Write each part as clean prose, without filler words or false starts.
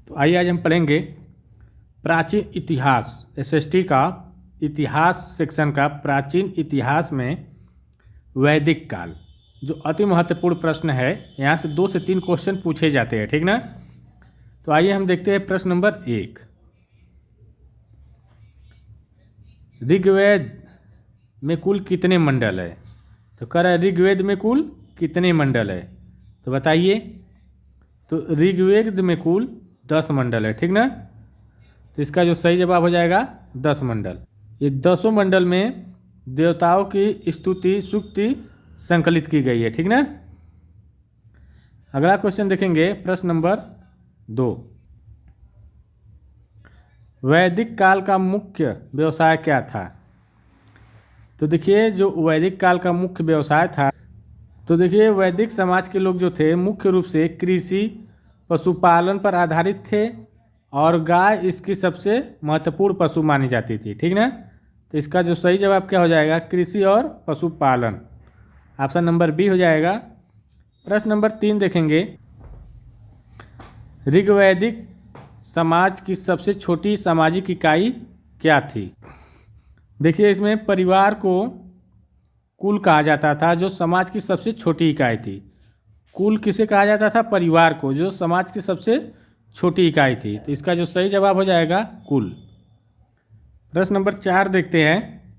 तो आइए आज हम पढ़ेंगे प्राचीन इतिहास, एसएसटी का इतिहास सेक्शन का प्राचीन इतिहास में वैदिक काल, जो अति महत्वपूर्ण प्रश्न है। यहाँ से 2 से 3 क्वेश्चन पूछे जाते हैं, ठीक ना। तो आइए हम देखते हैं प्रश्न नंबर 1। ऋग्वेद में कुल कितने मंडल है? तो कह रहा है ऋग्वेद में कुल कितने मंडल है, तो बताइए। तो ऋग्वेद में कुल 10 मंडल है, ठीक ना। तो इसका जो सही जवाब हो जाएगा 10 मंडल। ये 10 मंडल में देवताओं की स्तुति सूक्ति संकलित की गई है, ठीक ना। अगला क्वेश्चन देखेंगे, प्रश्न नंबर 2। वैदिक काल का मुख्य व्यवसाय क्या था? तो देखिए, जो वैदिक काल का मुख्य व्यवसाय था, तो देखिए वैदिक समाज के लोग जो थे मुख्य रूप से कृषि पशुपालन पर आधारित थे और गाय इसकी सबसे महत्वपूर्ण पशु मानी जाती थी, ठीक ना। तो इसका जो सही जवाब क्या हो जाएगा? कृषि और पशुपालन, ऑप्शन नंबर बी हो जाएगा। प्रश्न नंबर 3 देखेंगे, ऋग्वैदिक समाज की सबसे छोटी सामाजिक इकाई क्या थी? देखिए, इसमें परिवार को कुल कहा जाता था, जो समाज की सबसे छोटी इकाई थी। कुल किसे कहा जाता था? परिवार को, जो समाज की सबसे छोटी इकाई थी। तो इसका जो सही जवाब हो जाएगा कुल। प्रश्न नंबर 4 देखते हैं,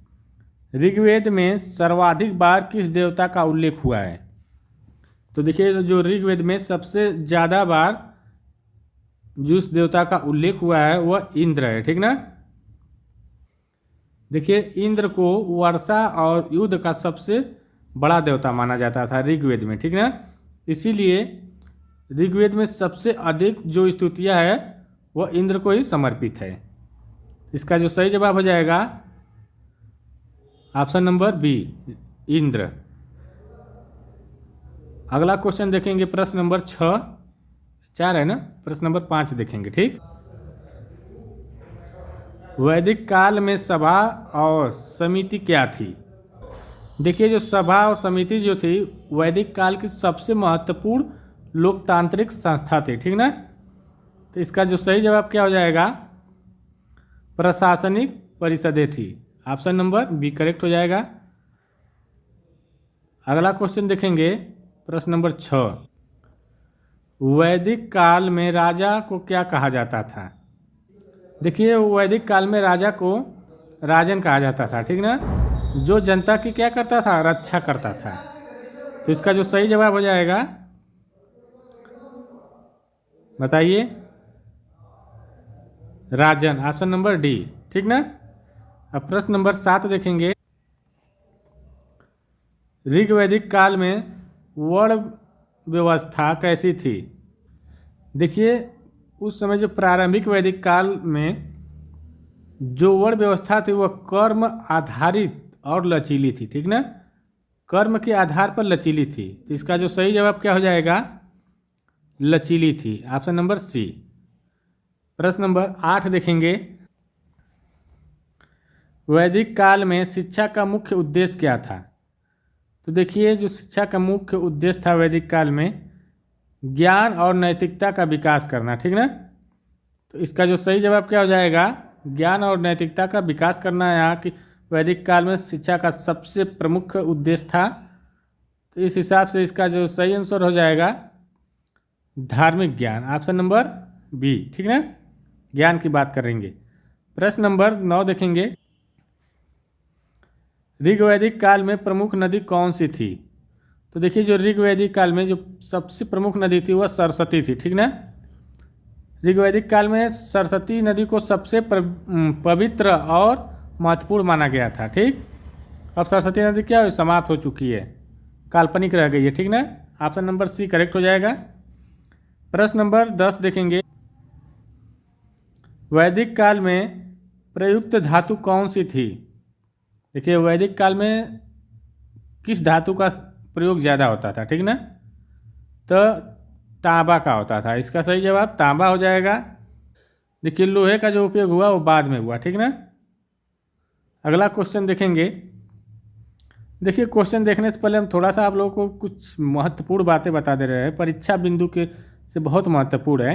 ऋग्वेद में सर्वाधिक बार किस देवता का उल्लेख हुआ है? तो देखिए, जो ऋग्वेद में सबसे ज़्यादा बार जिस देवता का उल्लेख हुआ है वह इंद्र है, ठीक ना। देखिए, इंद्र को वर्षा और युद्ध का सबसे बड़ा देवता माना जाता था ऋग्वेद में, ठीक ना। इसीलिए ऋग्वेद में सबसे अधिक जो स्तुतियाँ है वह इंद्र को ही समर्पित है। इसका जो सही जवाब हो जाएगा ऑप्शन नंबर बी, इंद्र। अगला क्वेश्चन देखेंगे, प्रश्न नंबर 4 है ना, प्रश्न नंबर 5 देखेंगे, ठीक। वैदिक काल में सभा और समिति क्या थी? देखिए, जो सभा और समिति जो थी वैदिक काल की सबसे महत्वपूर्ण लोकतांत्रिक संस्था थी, ठीक ना। तो इसका जो सही जवाब क्या हो जाएगा? प्रशासनिक परिषदें थी, ऑप्शन नंबर बी करेक्ट हो जाएगा। अगला क्वेश्चन देखेंगे, प्रश्न नंबर 6। वैदिक काल में राजा को क्या कहा जाता था? देखिए, वैदिक काल में राजा को राजन कहा जाता था, ठीक ना, जो जनता की क्या करता था? रक्षा करता था। तो इसका जो सही जवाब हो जाएगा, बताइए, राजन, ऑप्शन नंबर डी, ठीक ना। अब प्रश्न नंबर 7 देखेंगे, ऋग्वैदिक काल में वर्ण व्यवस्था कैसी थी? देखिए, उस समय जो प्रारंभिक वैदिक काल में जो वर्ण व्यवस्था थी वह कर्म आधारित और लचीली थी, ठीक ना। कर्म के आधार पर लचीली थी। तो इसका जो सही जवाब क्या हो जाएगा? लचीली थी, ऑप्शन नंबर सी। प्रश्न नंबर 8 देखेंगे, वैदिक काल में शिक्षा का मुख्य उद्देश्य क्या था? तो देखिए, जो शिक्षा का मुख्य उद्देश्य था वैदिक काल में ज्ञान और नैतिकता का विकास करना, ठीक ना। तो इसका जो सही जवाब क्या हो जाएगा? ज्ञान और नैतिकता का विकास करना यहाँ की वैदिक काल में शिक्षा का सबसे प्रमुख उद्देश्य था। तो इस हिसाब से इसका जो सही आंसर हो जाएगा धार्मिक ज्ञान, ऑप्शन नंबर बी, ठीक ना, ज्ञान की बात करेंगे। प्रश्न नंबर 9 देखेंगे, ऋग्वैदिक काल में प्रमुख नदी कौन सी थी? तो देखिए, जो ऋग्वैदिक काल में जो सबसे प्रमुख नदी थी वह सरस्वती थी, ठीक ना। ऋग्वैदिक काल में सरस्वती नदी को सबसे पवित्र और महत्वपूर्ण माना गया था, ठीक। अब सरस्वती नदी क्या हुई? समाप्त हो चुकी है, काल्पनिक रह गई है, ठीक ना। ऑप्शन नंबर सी करेक्ट हो जाएगा। प्रश्न नंबर 10 देखेंगे, वैदिक काल में प्रयुक्त धातु कौन सी थी? देखिए, वैदिक काल में किस धातु का प्रयोग ज़्यादा होता था, ठीक ना। तो तांबा का होता था। इसका सही जवाब तांबा हो जाएगा। देखिए, लोहे का जो उपयोग हुआ वो बाद में हुआ, ठीक ना। अगला क्वेश्चन देखेंगे। देखिए, क्वेश्चन देखने से पहले हम थोड़ा सा आप लोगों को कुछ महत्वपूर्ण बातें बता दे रहे हैं, परीक्षा बिंदु के से बहुत महत्वपूर्ण है।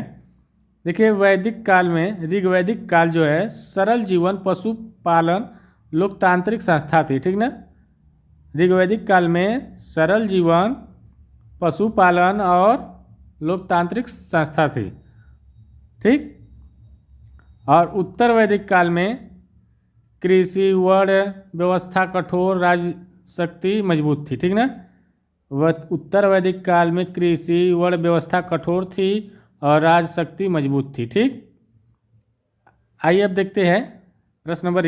देखिए वैदिक काल में ऋग्वैदिक काल जो है सरल जीवन पशुपालन लोकतांत्रिक संस्था थी, ठीक ना। ऋग्वैदिक काल में सरल जीवन पशुपालन और लोकतांत्रिक संस्था थी, ठीक। और उत्तर वैदिक काल में कृषि वर्ण व्यवस्था कठोर राजशक्ति मजबूत थी, ठीक ना। वह उत्तर वैदिक काल में कृषि वर्ण व्यवस्था कठोर थी और राजशक्ति मजबूत थी, ठीक। आइए अब देखते हैं प्रश्न नंबर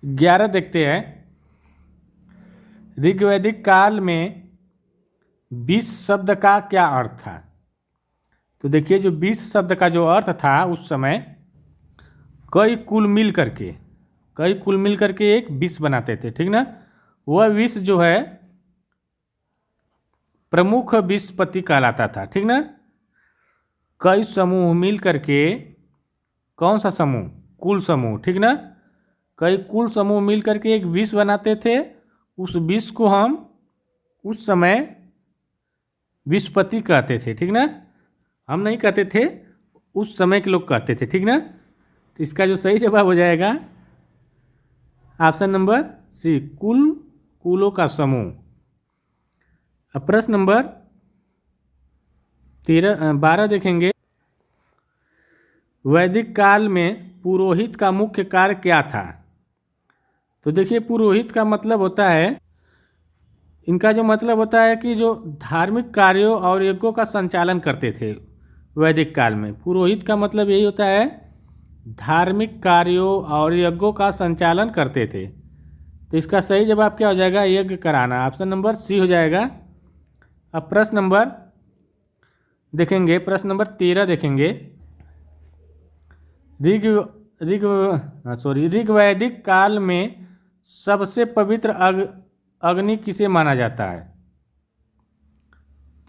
11 देखते हैं। ऋग्वैदिक काल में 20 शब्द का क्या अर्थ था। तो देखिए जो 20 शब्द का जो अर्थ था उस समय कई कुल मिल करके एक 20 बनाते थे, ठीक ना। वह 20 जो है प्रमुख 20 पति कहलाता था, ठीक ना। कई समूह मिल करके, कौन सा समूह, कुल समूह, ठीक ना। कई कुल समूह मिल करके एक 20 बनाते थे। उस 20 को हम उस समय विस्पति कहते थे, ठीक ना। हम नहीं कहते थे, उस समय के लोग कहते थे, ठीक ना। तो इसका जो सही जवाब हो जाएगा ऑप्शन नंबर सी, कुलों का समूह। अब प्रश्न नंबर 12 देखेंगे। वैदिक काल में पुरोहित का मुख्य कार्य क्या था। तो देखिए पुरोहित का मतलब होता है, इनका जो मतलब होता है कि जो धार्मिक कार्यों और यज्ञों का संचालन करते थे वैदिक काल में। पुरोहित का मतलब यही होता है, धार्मिक कार्यों और यज्ञों का संचालन करते थे। तो इसका सही जवाब क्या हो जाएगा, यज्ञ कराना। ऑप्शन नंबर सी हो जाएगा। अब प्रश्न नंबर देखेंगे, प्रश्न नंबर 13 देखेंगे। ऋग्वैदिक काल में सबसे पवित्र अग्नि किसे माना जाता है।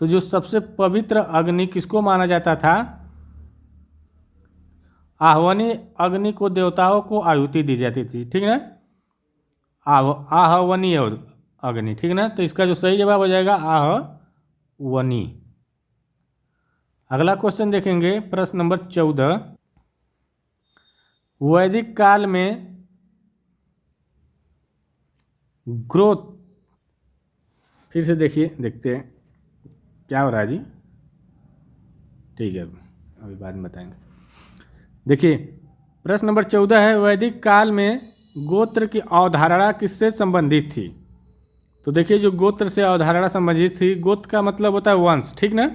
तो जो सबसे पवित्र अग्नि किसको माना जाता था, आह्वनी अग्नि को देवताओं को आहुति दी जाती थी, ठीक ना। आहवनीय अग्नि, ठीक ना। तो इसका जो सही जवाब हो जाएगा आहवनी। अगला क्वेश्चन देखेंगे, प्रश्न नंबर 14। वैदिक काल में ग्रोथ, फिर से देखते हैं क्या हो रहा है जी, ठीक है अभी बाद में बताएंगे। देखिए प्रश्न नंबर 14 है, वैदिक काल में गोत्र की अवधारणा किससे संबंधित थी। तो देखिए जो गोत्र से अवधारणा संबंधित थी, गोत्र का मतलब होता है वंश, ठीक ना।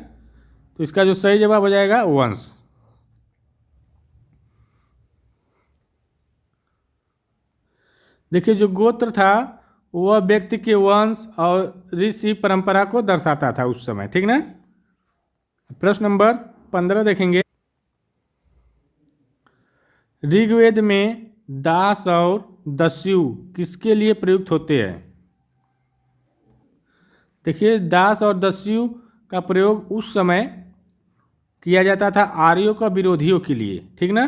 तो इसका जो सही जवाब हो जाएगा वंश। देखिए जो गोत्र था वह व्यक्ति के वंश और ऋषि परंपरा को दर्शाता था उस समय, ठीक ना। प्रश्न नंबर 15 देखेंगे। ऋग्वेद में दास और दस्यु किसके लिए प्रयुक्त होते हैं। देखिए दास और दस्यु का प्रयोग उस समय किया जाता था आर्यों का विरोधियों के लिए, ठीक ना।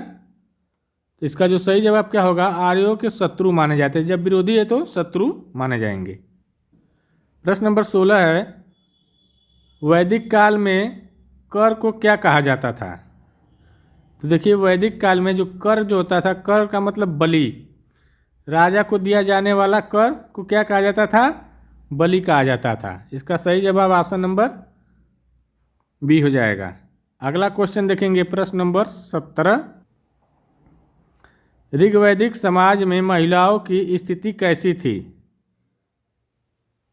तो इसका जो सही जवाब क्या होगा, आर्यों के शत्रु माने जाते हैं, जब विरोधी है तो शत्रु माने जाएंगे। प्रश्न नंबर 16 है, वैदिक काल में कर को क्या कहा जाता था। तो देखिए वैदिक काल में जो कर जो होता था, कर का मतलब बलि, राजा को दिया जाने वाला कर को क्या कहा जाता था, बलि कहा जाता था। इसका सही जवाब ऑप्शन नंबर बी हो जाएगा। अगला क्वेश्चन देखेंगे, प्रश्न नंबर 17। ऋग्वैदिक समाज में महिलाओं की स्थिति कैसी थी।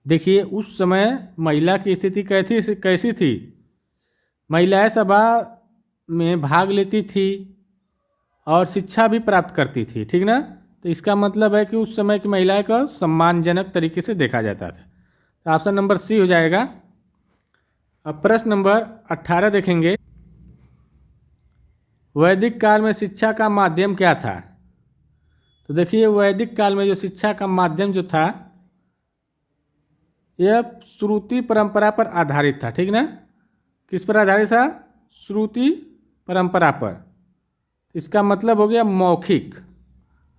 देखिए उस समय महिला की स्थिति कैसी थी, महिलाएं सभा में भाग लेती थी और शिक्षा भी प्राप्त करती थी, ठीक ना। तो इसका मतलब है कि उस समय की महिलाएं को सम्मानजनक तरीके से देखा जाता था। तो ऑप्शन नंबर सी हो जाएगा। अब प्रश्न नंबर 18 देखेंगे। वैदिक काल में शिक्षा का माध्यम क्या था। तो देखिए वैदिक काल में जो शिक्षा का माध्यम जो था यह श्रुति परंपरा पर आधारित था, ठीक ना। किस पर आधारित था, श्रुति परंपरा पर। इसका मतलब हो गया मौखिक।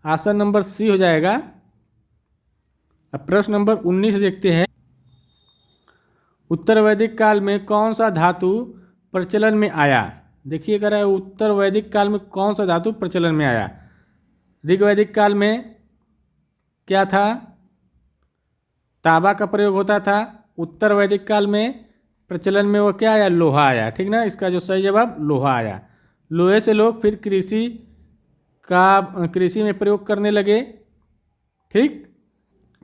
ऑप्शन नंबर सी हो जाएगा। अब प्रश्न नंबर 19 देखते हैं। उत्तर वैदिक काल में कौन सा धातु प्रचलन में आया? देखिए कह रहा है उत्तर वैदिक काल में कौन सा धातु प्रचलन में आया। ऋग वैदिक काल में क्या था? तांबा का प्रयोग होता था। उत्तर वैदिक काल में प्रचलन में वो क्या आया? लोहा आया। ठीक ना, इसका जो सही जवाब लोहा आया। लोहे से लोग फिर कृषि में प्रयोग करने लगे। ठीक।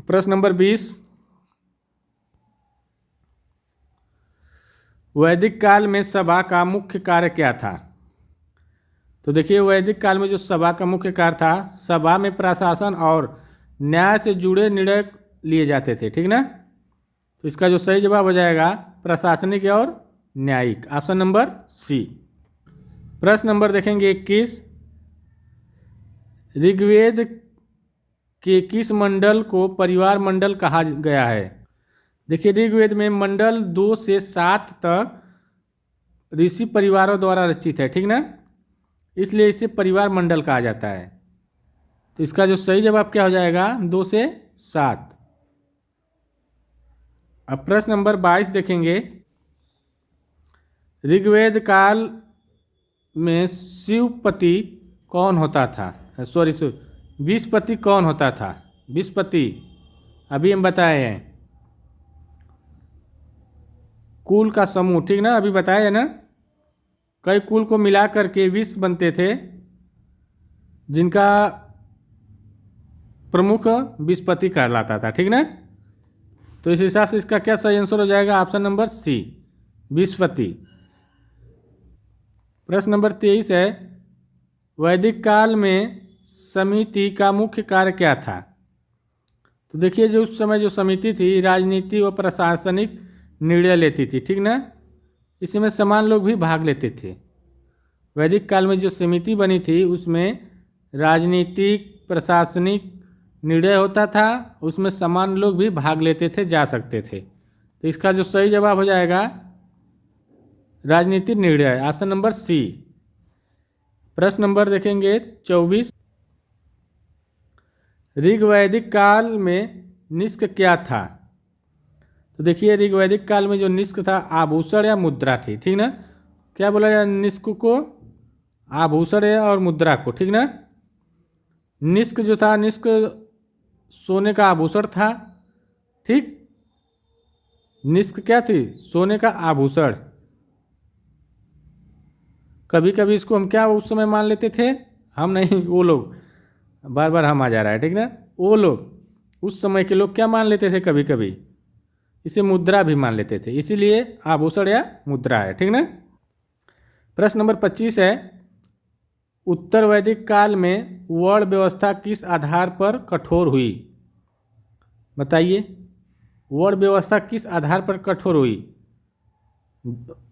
प्रश्न नंबर 20, वैदिक काल में सभा का मुख्य कार्य क्या था? तो देखिए वैदिक काल में जो सभा का मुख्य कार्य था, सभा में प्रशासन और न्याय से जुड़े निर्णय लिए जाते थे। ठीक ना, तो इसका जो सही जवाब हो जाएगा प्रशासनिक और न्यायिक, ऑप्शन नंबर सी। प्रश्न नंबर देखेंगे 21, ऋग्वेद के किस मंडल को परिवार मंडल कहा गया है? देखिए ऋग्वेद में मंडल 2 से 7 तक ऋषि परिवारों द्वारा रचित है। ठीक ना, इसलिए इसे परिवार मंडल कहा जाता है। तो इसका जो सही जवाब क्या हो जाएगा? 2 से 7। अब प्रश्न नंबर 22 देखेंगे, ऋग्वेद काल में शिवपति कौन होता था? विषपति कौन होता था? विषपति अभी हम बताए हैं, कुल का समूह। ठीक ना, अभी बताया है ना, कई कुल को मिला करके विष बनते थे, जिनका प्रमुख विषपति कहलाता था। ठीक ना, तो इस हिसाब से इसका क्या सही आंसर हो जाएगा? ऑप्शन नंबर सी, विषपति। प्रश्न नंबर 23 है, वैदिक काल में समिति का मुख्य कार्य क्या था? तो देखिए जो उस समय जो समिति थी राजनीति व प्रशासनिक निर्णय लेती थी। ठीक ना, इसमें समान लोग भी भाग लेते थे। वैदिक काल में जो समिति बनी थी उसमें राजनीतिक प्रशासनिक निर्णय होता था, उसमें समान लोग भी भाग लेते थे, जा सकते थे। तो इसका जो सही जवाब हो जाएगा राजनीतिक निर्णय, ऑप्शन नंबर सी। प्रश्न नंबर देखेंगे 24, ऋग्वैदिक काल में निष्क क्या था? तो देखिए ऋग्वैदिक काल में जो निष्क था आभूषण या मुद्रा थी। ठीक ना, क्या बोला जाए? निष्क को, आभूषण और मुद्रा को। ठीक ना, निष्क जो था, निष्क सोने का आभूषण था। ठीक, निष्क क्या थी? सोने का आभूषण। कभी कभी इसको हम क्या उस समय मान लेते थे? हम नहीं, वो लोग, बार बार हम आ जा रहा है। ठीक ना, वो लोग उस समय के लोग क्या मान लेते थे? कभी कभी इसे मुद्रा भी मान लेते थे, इसीलिए आभूषण या मुद्रा है। ठीक ना। प्रश्न नंबर 25 है, उत्तर वैदिक काल में वर्ण व्यवस्था किस आधार पर कठोर हुई? बताइए, वर्ण व्यवस्था किस आधार पर कठोर हुई?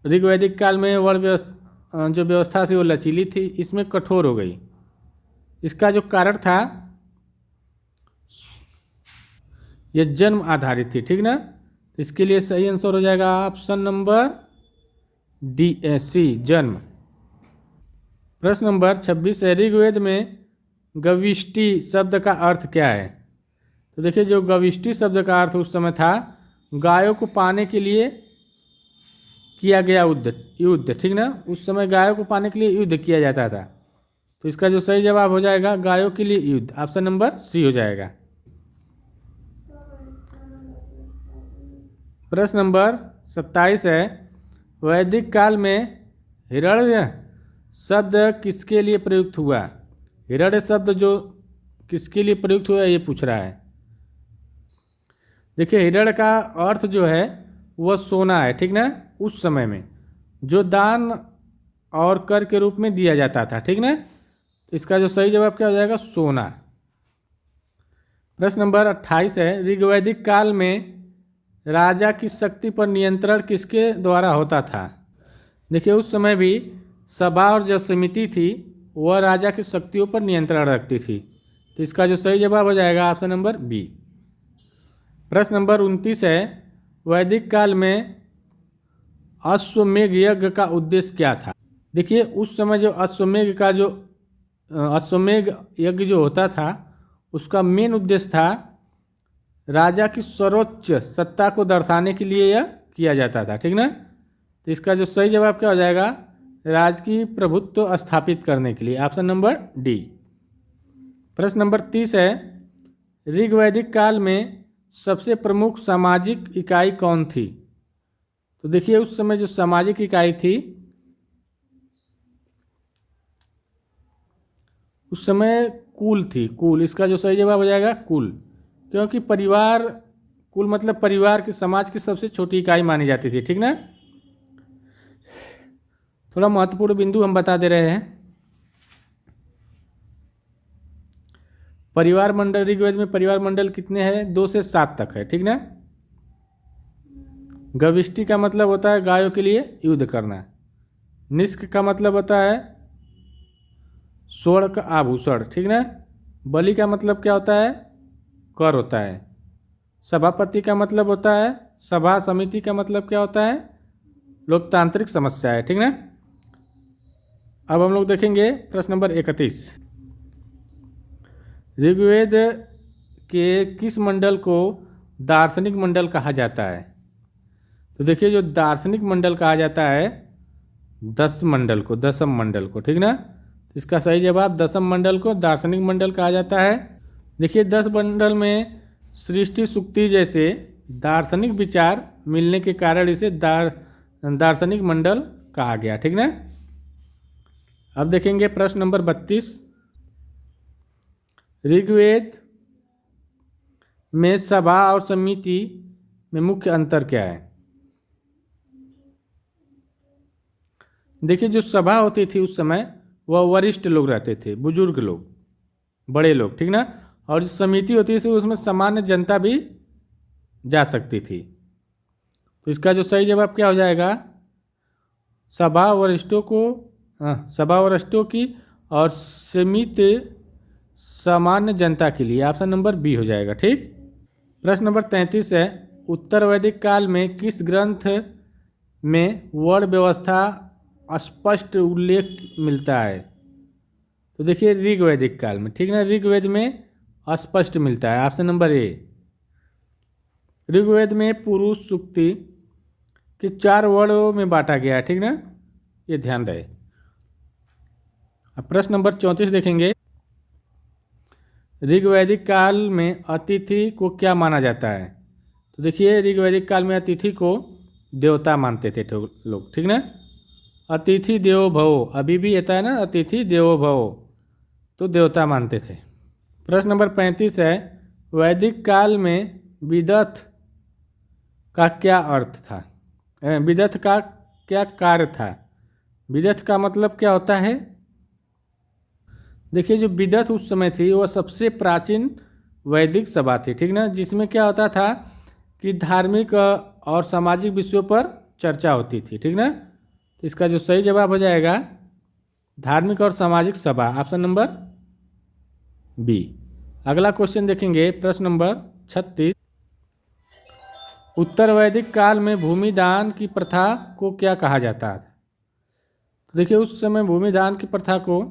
ऋग्वैदिक काल में वर्ण व्यवस्था जो व्यवस्था थी वो लचीली थी, इसमें कठोर हो गई। इसका जो कारण था यह जन्म आधारित थी। ठीक ना, इसके लिए सही आंसर हो जाएगा ऑप्शन नंबर डी, सी, जन्म। प्रश्न नंबर 26 है, ऋग्वेद में गविष्टि शब्द का अर्थ क्या है? तो देखिए जो गविष्टि शब्द का अर्थ उस समय था गायों को पाने के लिए किया गया युद्ध। ठीक ना, उस समय गायों को पाने के लिए युद्ध किया जाता था। तो इसका जो सही जवाब हो जाएगा गायों के लिए युद्ध, ऑप्शन नंबर सी हो जाएगा। प्रश्न नंबर 27 है, वैदिक काल में हिरण्य शब्द किसके लिए प्रयुक्त हुआ? हिरण्य शब्द जो किसके लिए प्रयुक्त हुआ ये पूछ रहा है। देखिए हिरण्य का अर्थ जो है वह सोना है। ठीक ना, उस समय में जो दान और कर के रूप में दिया जाता था। ठीक ना, इसका जो सही जवाब क्या हो जाएगा? सोना। प्रश्न नंबर 28 है, ऋग्वैदिक काल में राजा की शक्ति पर नियंत्रण किसके द्वारा होता था? देखिए उस समय भी सभा और जो समिति थी वह राजा की शक्तियों पर नियंत्रण रखती थी। तो इसका जो सही जवाब हो जाएगा ऑप्शन नंबर बी। प्रश्न नंबर 29 है, वैदिक काल में अश्वमेध यज्ञ का उद्देश्य क्या था? देखिए उस समय जो अश्वमेध यज्ञ जो होता था उसका मेन उद्देश्य था राजा की सर्वोच्च सत्ता को दर्शाने के लिए यह किया जाता था, ठीक ना। तो इसका जो सही जवाब क्या हो जाएगा, राजकीय प्रभुत्व स्थापित करने के लिए, ऑप्शन नंबर डी। प्रश्न नंबर 30 है, ऋग्वैदिक काल में सबसे प्रमुख सामाजिक इकाई कौन थी। तो देखिए उस समय जो सामाजिक इकाई थी, उस समय कुल थी, कुल। इसका जो सही जवाब हो जाएगा कुल, क्योंकि परिवार, कुल मतलब परिवार की, समाज की सबसे छोटी इकाई मानी जाती थी, ठीक ना। थोड़ा महत्वपूर्ण बिंदु हम बता दे रहे हैं। परिवार मंडल, ऋग्वेद में परिवार मंडल कितने हैं, 2 से 7 तक है, ठीक ना। गविष्टि का मतलब होता है गायों के लिए युद्ध करना। निष्क का मतलब होता है स्वर्ण का आभूषण, ठीक ना। बलि का मतलब क्या होता है, कर होता है। सभापति का मतलब होता है सभा, समिति का मतलब क्या होता है, लोकतांत्रिक समस्या है, ठीक ना। अब हम लोग देखेंगे प्रश्न नंबर 31, ऋग्वेद के किस मंडल को दार्शनिक मंडल कहा जाता है। तो देखिए जो दार्शनिक मंडल कहा जाता है, 10 मंडल को, 10म मंडल को, ठीक ना। इसका सही जवाब 10म मंडल को दार्शनिक मंडल कहा जाता है। देखिए 10 मंडल में सृष्टि सुक्ति जैसे दार्शनिक विचार मिलने के कारण इसे दार्शनिक मंडल कहा गया, ठीक ना। अब देखेंगे प्रश्न नंबर 32, ऋग्वेद में सभा और समिति में मुख्य अंतर क्या है। देखिए जो सभा होती थी उस समय वह वरिष्ठ लोग रहते थे, बुजुर्ग लोग, बड़े लोग, ठीक ना। और जो समिति होती थी उसमें सामान्य जनता भी जा सकती थी। तो इसका जो सही जवाब क्या हो जाएगा, सभा वरिष्ठों को, सभा वरिष्ठों की और समिति सामान्य जनता के लिए, ऑप्शन नंबर बी हो जाएगा, ठीक। प्रश्न नंबर 33 है, उत्तर वैदिक काल में किस ग्रंथ में वर्ण व्यवस्था स्पष्ट उल्लेख मिलता है। तो देखिए ऋग्वैदिक काल में, ठीक ना, ऋग्वेद में स्पष्ट मिलता है, ऑप्शन नंबर ए। ऋग्वेद में पुरुष सूक्ति के 4 वर्णों में बांटा गया है, ठीक ना, ये ध्यान रहे। अब प्रश्न नंबर 34 देखेंगे, ऋग्वैदिक काल में अतिथि को क्या माना जाता है। तो देखिए ऋग्वैदिक काल में अतिथि को देवता मानते थे लोग, ठीक ना। अतिथि देवो भव, अभी भी आता है ना, अतिथि देवो भव, तो देवता मानते थे। प्रश्न नंबर 35 है, वैदिक काल में विदथ का क्या अर्थ था, विदथ का क्या कार्य था। विदथ का मतलब क्या होता है। देखिए जो विदथ उस समय थी वह सबसे प्राचीन वैदिक सभा थी, ठीक ना, जिसमें क्या होता था कि धार्मिक और सामाजिक विषयों पर चर्चा होती थी, ठीक ना। तो इसका जो सही जवाब हो जाएगा धार्मिक और सामाजिक सभा, ऑप्शन नंबर बी। अगला क्वेश्चन देखेंगे प्रश्न नंबर 36, उत्तर वैदिक काल में भूमिदान की प्रथा को क्या कहा जाता था। तो देखिए उस समय भूमिदान की प्रथा को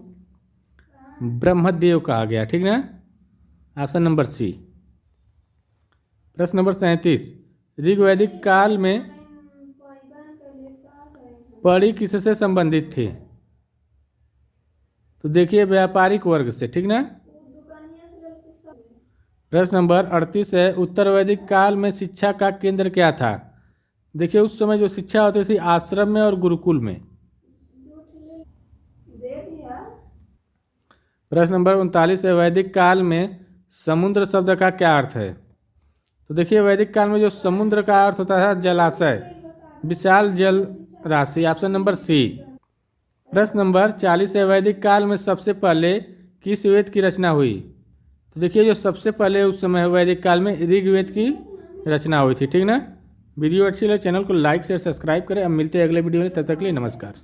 ब्रह्मदेव कहा गया, ठीक ना, ऑप्शन नंबर सी। प्रश्न नंबर 37, ऋग्वैदिक काल में पढ़ी किससे संबंधित थी। तो देखिए व्यापारिक वर्ग से, ठीक ना। प्रश्न नंबर 38 है, उत्तर वैदिक काल में शिक्षा का केंद्र क्या था। देखिए उस समय जो शिक्षा होती थी आश्रम में और गुरुकुल में। प्रश्न नंबर 39 है, वैदिक काल में समुद्र शब्द का क्या अर्थ है। तो देखिए वैदिक काल में जो समुद्र का अर्थ होता था जलाशय, विशाल जल राशि, ऑप्शन नंबर सी। प्रश्न नंबर 40 है, वैदिक काल में सबसे पहले किस वेद की रचना हुई। तो देखिए जो सबसे पहले उस समय वैदिक काल में ऋग्वेद की रचना हुई थी, ठीक ना। वीडियो अच्छी लगे चैनल को लाइक शेयर सब्सक्राइब करें। अब मिलते हैं अगले वीडियो में, तब तक के लिए नमस्कार।